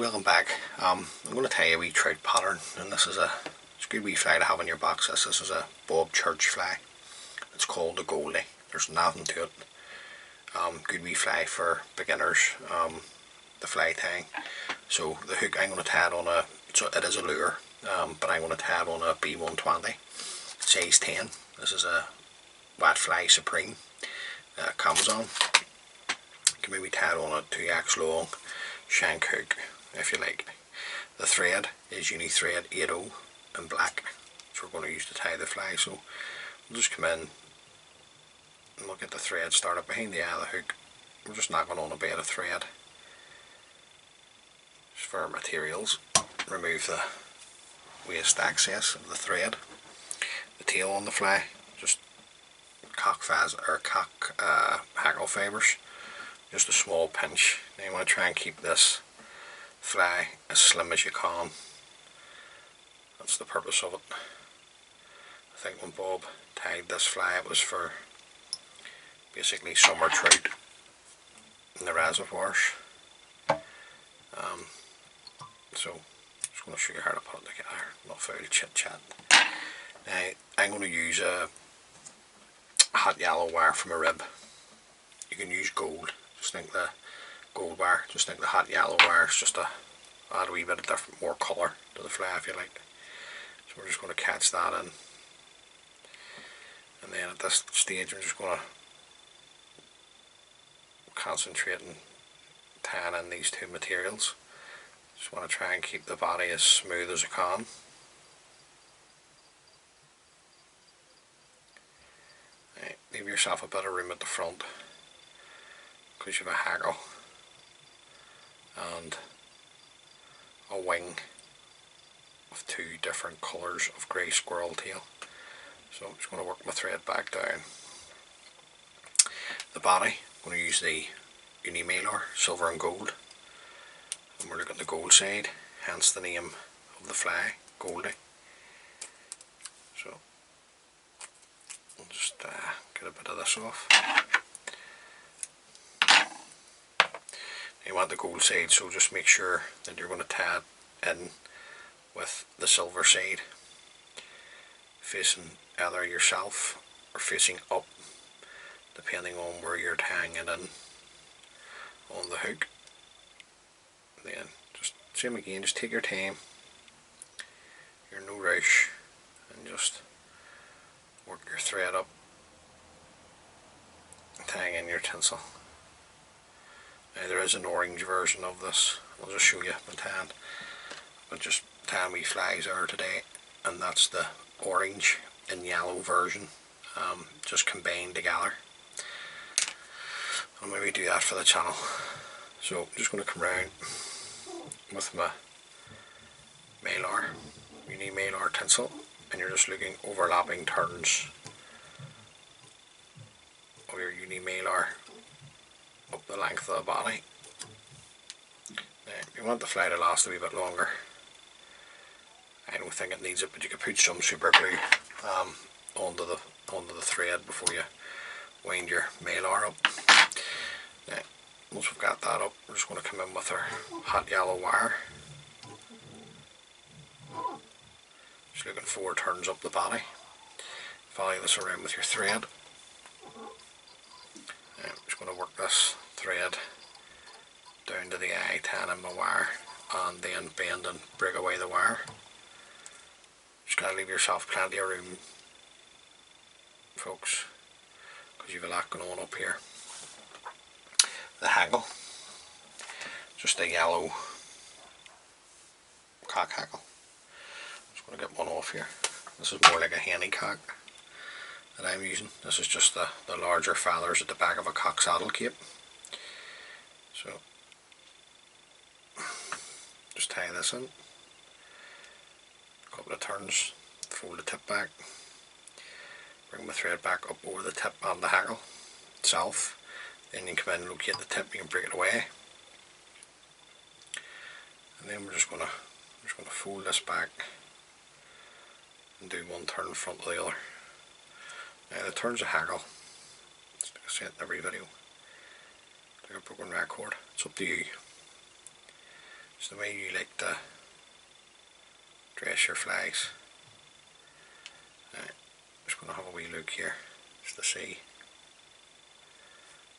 welcome back. I'm going to tell you a wee trout pattern, and it's a good wee fly to have in your box. This is a bob church fly. It's called the Goldie. There's nothing to it. Good wee fly for beginners. The fly tying. So the hook, I'm going to tie it on a, so it is a lure, but I'm going to tie it on a B120 size 10. This is a Wet Fly Supreme comes on. You can maybe tie it on a 2x long shank hook if you like. The thread is uni thread 80 in black, which we're going to use to tie the fly. So we'll just come in and we'll get the thread started behind the eye of the hook. We're just knocking on a bit of thread just for our materials. Remove the waste access of the thread. The tail on the fly, just hackle fibres, just a small pinch. Now you want to try and keep this fly as slim as you can. That's the purpose of it. I think when Bob tied this fly, it was for basically summer trout in the reservoirs. So I'm just going to show you how to put it together, not foul chit chat. Now I'm going to use a hot yellow wire from a rib. You can use gold, just think the gold wire, just think the hot yellow wire is just to add a wee bit of different, more colour to the fly if you like. So we're just going to catch that in, and then at this stage we're just going to concentrate on tying in these two materials. Just want to try and keep the body as smooth as I can. Right, leave yourself a bit of room at the front because you have a hackle and a wing of two different colours of grey squirrel tail. So I'm just going to work my thread back down. The body, I'm going to use the uni mailer, silver and gold, and we're looking at the gold side, hence the name of the fly, Goldie. So I'll just get a bit of this off. You want the gold side, so just make sure that you're going to tie it in with the silver side facing either yourself or facing up, depending on where you're tying it in on the hook. And then just same again, just take your time, you're no rush, and just work your thread up, tying in your tinsel. Now there is an orange version of this, I'll just show you my tan, but just tan wee flies are today, and that's the orange and yellow version, just combined together. I'll maybe do that for the channel. So I'm just going to come around with my mailer, uni mailer tinsel, and you're just looking overlapping turns of your uni mailer up the length of the body. Now, you want the fly to last a wee bit longer. I don't think it needs it, but you could put some super glue onto the thread before you wind your mailer up. Now, once we've got that up, we're just going to come in with our hot yellow wire. Just looking 4 turns up the body. Follow this around with your thread. Now, I'm just going to work this thread down to the eye, tying in my wire, and then bend and break away the wire. Just got to leave yourself plenty of room, folks, because you've a lot going on up here. The hackle, just a yellow cock hackle. Just going to get one off here. This is more like a henny cock that I'm using. This is just the larger feathers at the back of a cock saddle cape. So just tie this in, a couple of turns, fold the tip back, bring my thread back up over the tip and the hackle itself. Then you can come in and locate the tip, you can break it away. And then we're just gonna fold this back and do one turn in front of the other. Now the turns of hackle, like I said in every video, like a broken record, it's up to you. It's the way you like to dress your flags. Right, just going to have a wee look here just to see.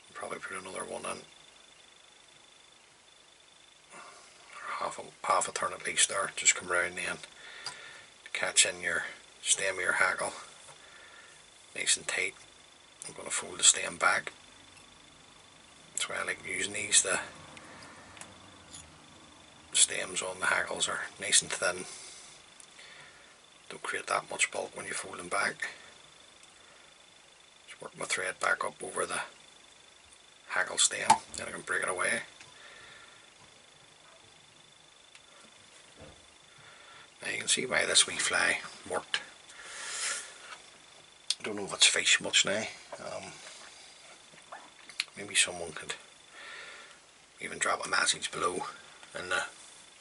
I'll probably put another one in. Half a turn at least there. Just come round then to catch in your stem of your hackle. Nice and tight. I'm going to fold the stem back. That's why I like using these. The stems on the hackles are nice and thin. Don't create that much bulk when you fold them back. Just work my thread back up over the hackle stem, then I can break it away. Now you can see why this wee fly worked. I don't know if it's fished much now. Maybe someone could even drop a message below and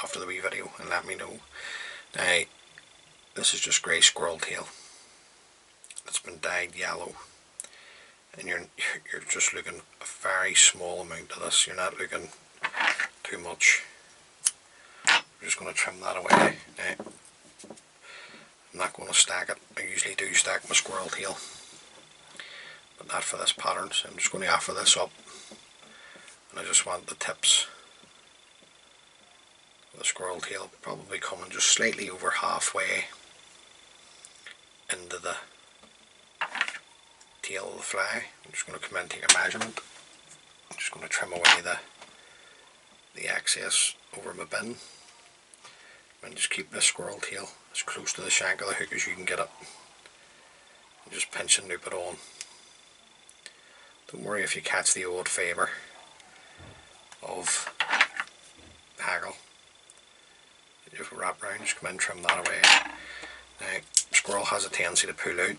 after the wee video and let me know. Now this is just grey squirrel tail. It's been dyed yellow, and you're just looking a very small amount of this. You're not looking too much. I'm just going to trim that away. Now, I'm not going to stack it. I usually do stack my squirrel tail, but not for this pattern. So I'm just going to offer this up, and I just want the tips of the squirrel tail probably coming just slightly over halfway into the tail of the fly. I'm just going to come in and take a measurement. I'm just going to trim away the excess over my bin, and just keep this squirrel tail as close to the shank of the hook as you can get it, and just pinch and loop it on. Don't worry if you catch the odd fibre of hackle. Just wrap round, just come in and trim that away. Now, squirrel has a tendency to pull out,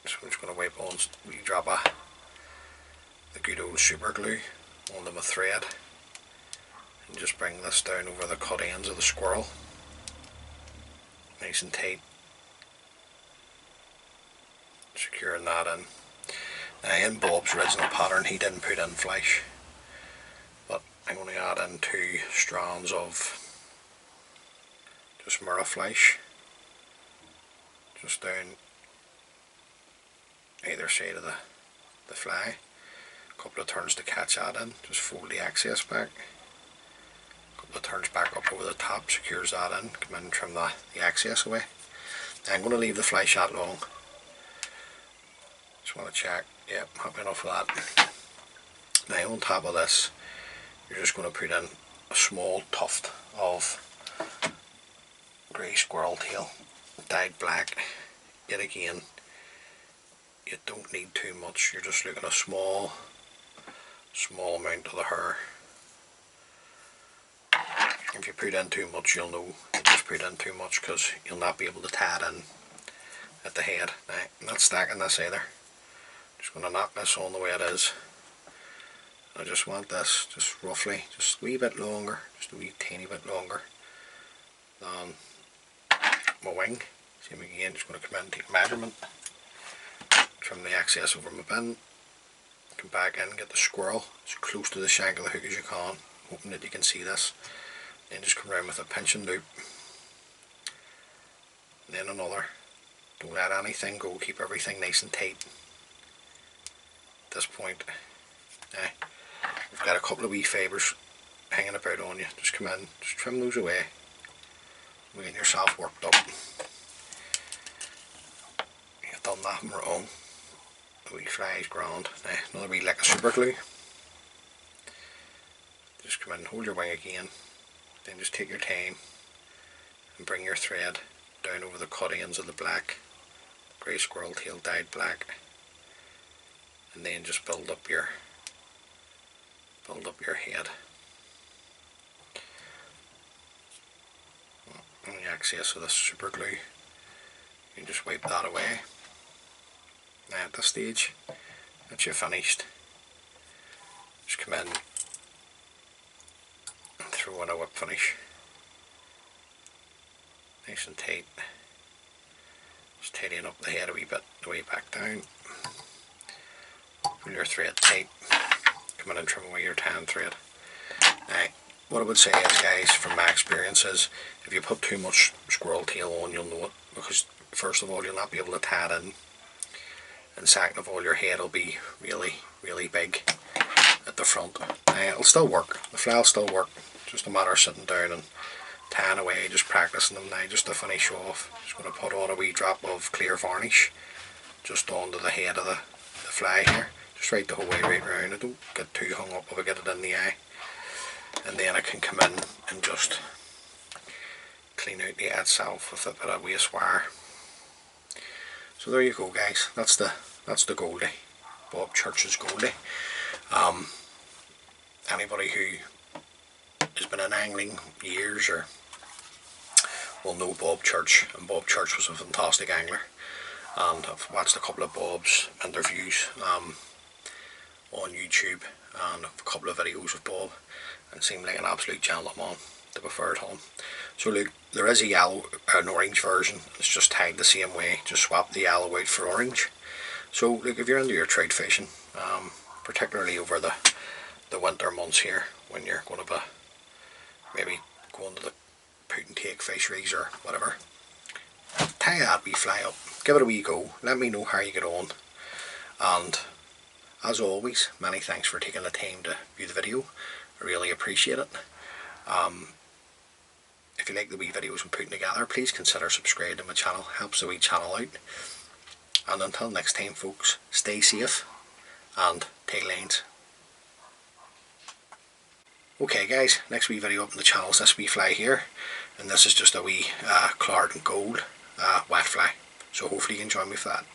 so I'm just going to wipe on a wee drop of the good old super glue onto my thread, and just bring this down over the cut ends of the squirrel, nice and tight, securing that in. Now in Bob's original pattern he didn't put in flesh, but I'm going to add in 2 strands of just mirror flesh, just down either side of the fly. A couple of turns to catch that in, just fold the excess back. A couple of turns back up over the top, secures that in, come in and trim the excess away. Now I'm going to leave the fly shot long. Just want to check, yep, I'm happy enough with that. Now on top of this, you're just going to put in a small tuft of grey squirrel tail, dyed black. Yet again, you don't need too much. You're just looking at a small amount of the hair. If you put in too much, you'll know you just put in too much, because you'll not be able to tie it in at the head. Now, I'm not stacking this either. Just going to knock this on the way it is. I just want this just roughly, just a wee bit longer, just a wee tiny bit longer than my wing. Same again, just going to come in and take a measurement, trim the excess over my bin, come back in and get the squirrel as close to the shank of the hook as you can, hoping that you can see this. Then just come around with a pinch and loop, and then another. Don't let anything go, keep everything nice and tight at this point. Now, we've got a couple of wee fibres hanging about on you. Just come in, just trim those away. You're getting yourself worked up. You've done nothing wrong. The wee fly is grand. Now, another wee lick of super glue. Just come in and hold your wing again. Then just take your time and bring your thread down over the cut ends of the black, grey squirrel tail dyed black, and then just build up your head. And the excess of this super glue, you can just wipe that away. Now at this stage, that you're finished, just come in and throw in a whip finish, nice and tight. Just tidying up the head a wee bit, the way back down. Pull your thread tight, come in and trim away your tan thread. Now, what I would say is, guys, from my experience, is if you put too much squirrel tail on, you'll know it, because first of all, you'll not be able to tie it in, and second of all, your head will be really big at the front. It'll still work, the fly will still work, just a matter of sitting down and tying away, just practicing them now. Just to finish off, just going to put on a wee drop of clear varnish just onto the head of the fly here, just right the whole way right round. I don't get too hung up if I get it in the eye, and then I can come in and just clean out the eye itself with a bit of waste wire. So there you go, guys, that's the Goldie, Bob Church's Goldie. Anybody who has been in angling years or will know Bob Church, and Bob Church was a fantastic angler, and I've watched a couple of Bob's interviews on YouTube and a couple of videos of Bob, and seemed like an absolute gentleman, to be fair to him. So look, there is an orange version, it's just tied the same way, just swap the yellow out for orange. So look, if you're into your trout fishing, particularly over the winter months here, when you're going to be maybe going to the put and take fisheries or whatever, tie that wee fly up, give it a wee go, let me know how you get on, and as always, many thanks for taking the time to view the video. I really appreciate it. If you like the wee videos I'm putting together, please consider subscribing to my channel, helps the wee channel out. And until next time, folks, stay safe and take lines. Okay, guys, next wee video up on the channel is this wee fly here, and this is just a wee Clark and Gold wet fly, so hopefully you can join me for that.